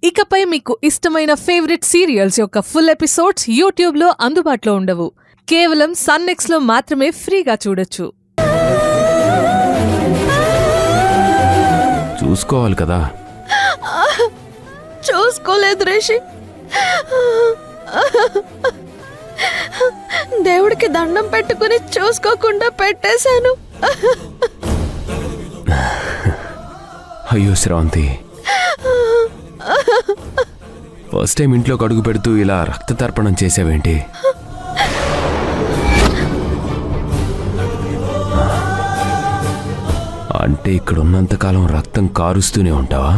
ఇకపై మీకు ఇష్టమైన ఫేవరెట్ సీరియల్స్ యొక్క ఫుల్ ఎపిసోడ్స్ యూట్యూబ్లో అందుబాటులో ఉండవు. కేవలం సన్నెక్స్లో మాత్రమే ఫ్రీగా చూడొచ్చు. చూసుకోవాలి కదా. చూసుకోలేదు రిషి. దేవుడికి దండం పెట్టుకుని చూసుకోకుండా పెట్టేశాను. అయ్యో శ్రావంతి, ఫస్ట్ టైం ఇంట్లోకి అడుగు పెడుతూ ఇలా రక్త తర్పణం చేసావేంటి? అంటే ఇక్కడ ఉన్నంతకాలం రక్తం కారుస్తూనే ఉంటావా?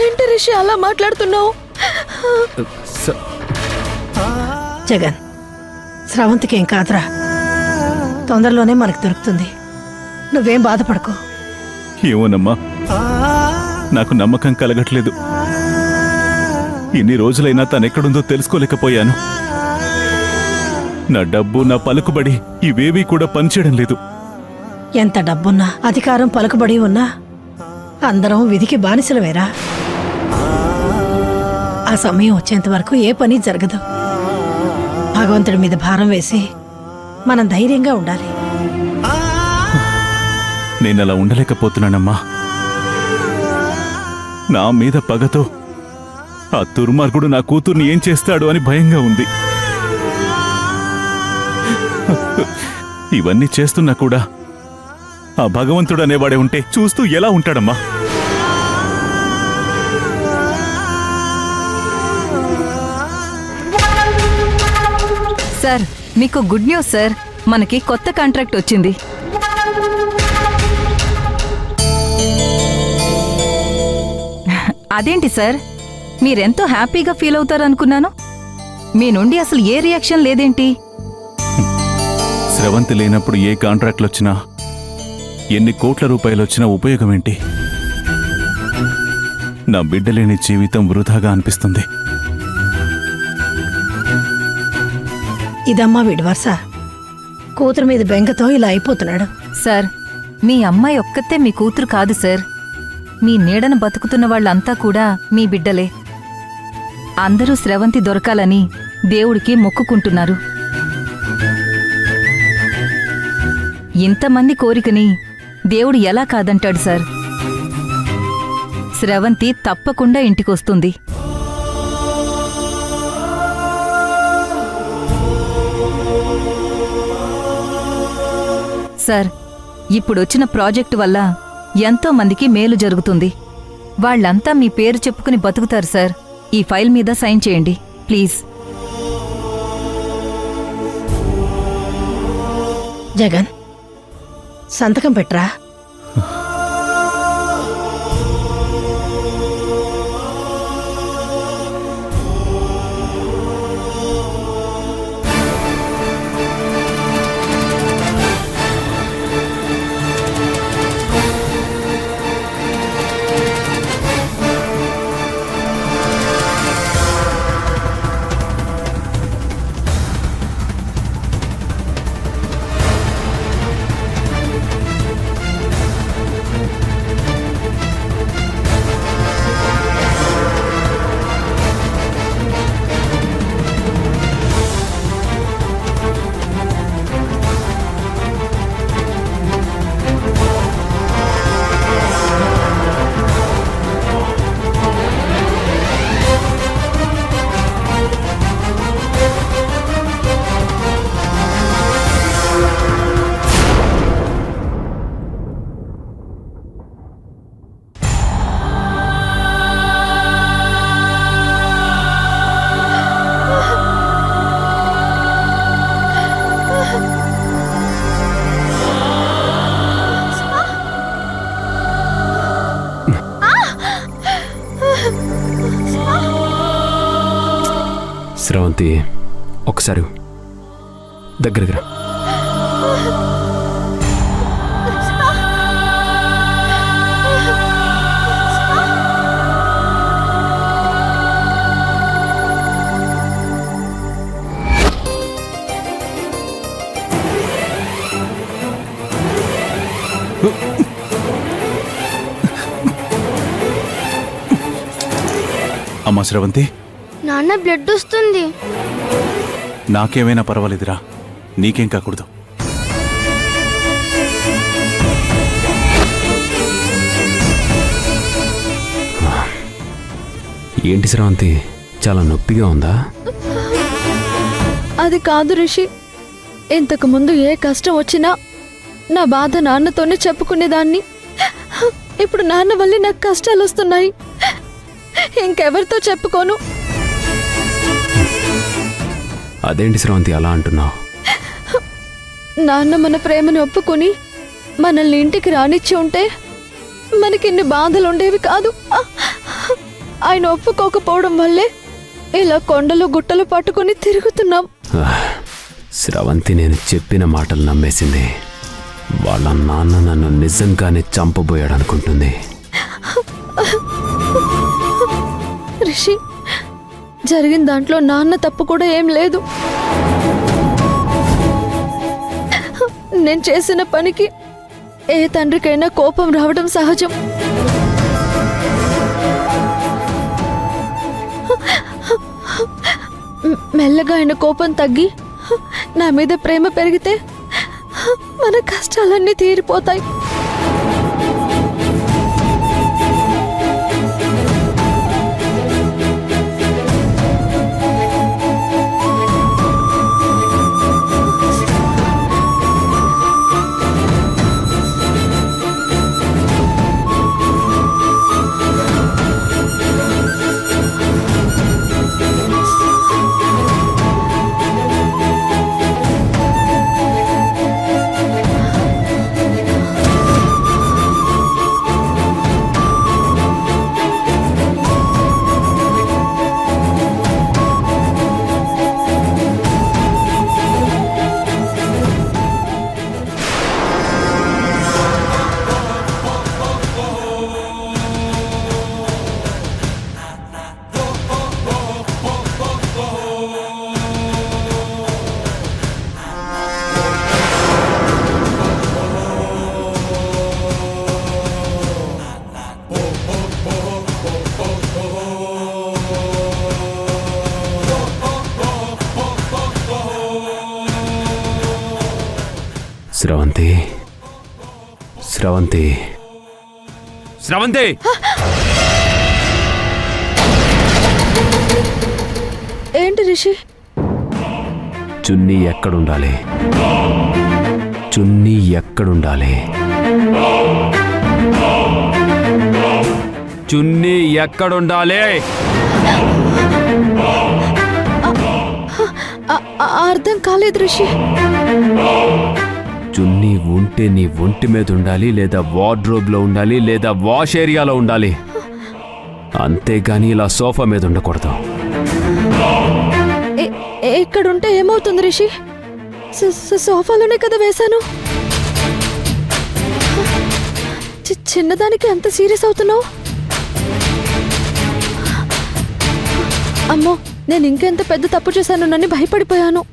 ఏంటి రిషి అలా మాట్లాడుతున్నావు? జగన్, స్రవంతికి ఏం కాదురా, తొందరలోనే మనకు దొరుకుతుంది. నువ్వేం బాధపడకు. ఏమోనమ్మా, నాకు నమ్మకం కలగట్లేదు. ఇన్ని రోజులైనా తనెక్కడుందో తెలుసుకోలేకపోయాను. నా డబ్బు, నా పలుకుబడి ఇవేవీ కూడా పనిచేయడం లేదు. ఎంత డబ్బున్నా, అధికారం, పలుకుబడి ఉన్నా అందరం విధికి బానిసలవేరా. ఆ సమయం వచ్చేంత వరకు ఏ పని జరగదు. భగవంతుడి మీద భారం వేసి మనం ధైర్యంగా ఉండాలి. నేనలా ఉండలేకపోతున్నానమ్మా. నా మీద పగతో ఆ దుర్మార్గుడు నా కూతుర్ని ఏం చేస్తాడు అని భయంగా ఉంది. ఇవన్నీ చేస్తున్నా కూడా ఆ భగవంతుడు అనేవాడే ఉంటే చూస్తూ ఎలా ఉంటాడమ్మా? సార్, మీకు గుడ్ న్యూస్ సార్. మనకి కొత్త కాంట్రాక్ట్ వచ్చింది. అదేంటి సార్, మీరెంతో హ్యాపీగా ఫీల్ అవుతారనుకున్నాను. మీ నుండి అసలు ఏ రియాక్షన్ లేదేంటి? స్రవంతి లేనప్పుడు ఏ కాంట్రాక్ట్లు వచ్చినా, ఎన్ని కోట్ల రూపాయలు వచ్చినా ఉపయోగం ఏంటి? నా బిడ్డలేని జీవితం వృధాగా అనిపిస్తుంది. ఇదమ్మా వీడి వరుస. కూతురు మీద బెంగతో ఇలా అయిపోతున్నాడు. సార్, మీ అమ్మాయి ఒక్కతే మీ కూతురు కాదు సార్. మీ నీడను బతుకుతున్న వాళ్ళంతా కూడా మీ బిడ్డలే. అందరూ స్రవంతి దొరకాలని దేవుడికి మొక్కుకుంటున్నారు. ఇంతమంది కోరికని దేవుడు ఎలా కాదంటాడు సార్? స్రవంతి తప్పకుండా ఇంటికొస్తుంది. సార్, ఇప్పుడొచ్చిన ప్రాజెక్టు వల్ల ఎంతో మందికి మేలు జరుగుతుంది. వాళ్ళంతా మీ పేరు చెప్పుకుని బతుకుతారు సార్. ఈ ఫైల్ మీద సైన్ చేయండి ప్లీజ్. జగన్, సంతకం పెట్టరా. శ్రవంతి, ఒకసారి దగ్గరగా రా. అమ్మా శ్రవంతి, నాన్న బ్లడ్ వస్తుంది. నాకేమైనా పర్వాలేదురా, నీకేం కాకూడదు. ఏంటి శ్రవంతి, చాలా నొప్పిగా ఉందా? అది కాదు రిషి, ఇంతకు ముందు ఏ కష్టం వచ్చినా నా బాధ నాన్నతోనే చెప్పుకునేదాన్ని. ఇప్పుడు నాన్న వల్లే నాకు కష్టాలు వస్తున్నాయి. ఇంకెవరితో చెప్పుకోను. అదేంటి శ్రవంతి అలా అంటున్నావు? నాన్న మన ప్రేమను ఒప్పుకొని మనల్ని ఇంటికి రానిచ్చి ఉంటే మనకిన్ని బాధలు ఉండేవి కాదు. ఆయన ఒప్పుకోకపోవడం వల్లే ఇలా కొండలు గుట్టలు పట్టుకుని తిరుగుతున్నాం. శ్రవంతి నేను చెప్పిన మాటలు నమ్మేసింది. వాళ్ళ నాన్న నన్ను నిజంగానే చంపబోయాడు అనుకుంటుంది. రిషి, జరిగిన దాంట్లో నాన్న తప్పు కూడా ఏం లేదు. నేను చేసిన పనికి ఏ తండ్రికైనా కోపం రావడం సహజం. మెల్లగా ఆయన కోపం తగ్గి నా మీద ప్రేమ పెరిగితే మన కష్టాలన్నీ తీరిపోతాయి. స్రవంతి, స్రవంతి, స్రవంతి! ఏంటి రిషి? చున్నీ ఎక్కడుండాలి? చున్నీ ఎక్కడుండాలి? చున్నీ ఎక్కడుండాలి? అర్థం కాలేదు రిషి. చున్నీ ఉంటే నీ ఒంటి మీద ఉండాలి, లేదా వార్డ్రోబ్లో ఉండాలి, లేదా వాష్ ఏరియాలో ఉండాలి. అంతేగాని ఇలా సోఫా మీద ఉండకూడదు. ఎక్కడుంటే ఏమవుతుంది రిషి? సోఫాలోనే కదా వేశాను. చిన్నదానికి అంత సీరియస్ అవుతున్నావు? అమ్మో, నేను ఇంకెంత పెద్ద తప్పు చేశాను నన్ను భయపడిపోయాను.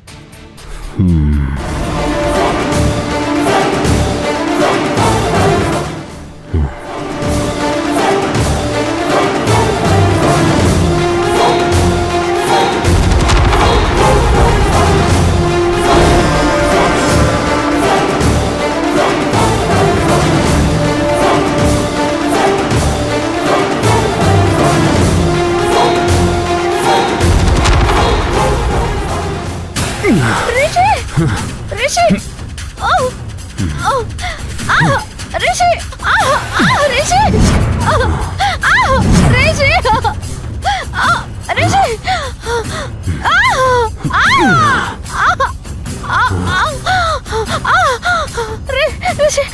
రిషి! రిషి! రిషి! రిషి! రిషి! రిషి! రిషి!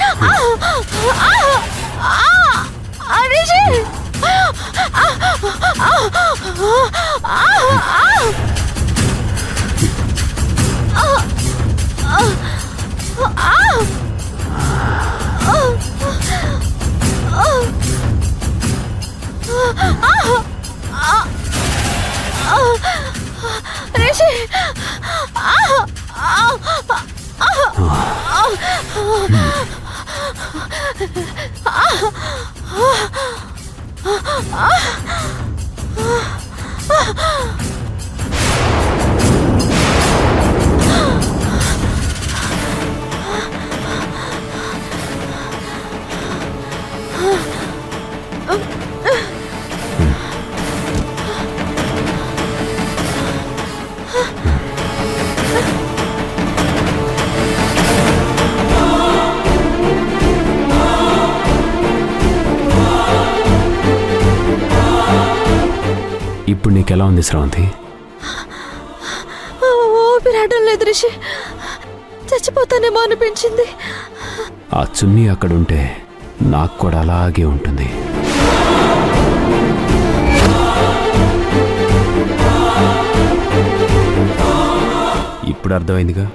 రిషి! ఇప్పుడు నీకెలా ఉంది స్రవంతి? ఊపిరాటం లేదు రిషి, చచ్చిపోతానేమో అనిపించింది. ఆ చున్నీ అక్కడుంటే నాకు కూడా అలాగే ఉంటుంది. ఇప్పుడు అర్థమైందిగా.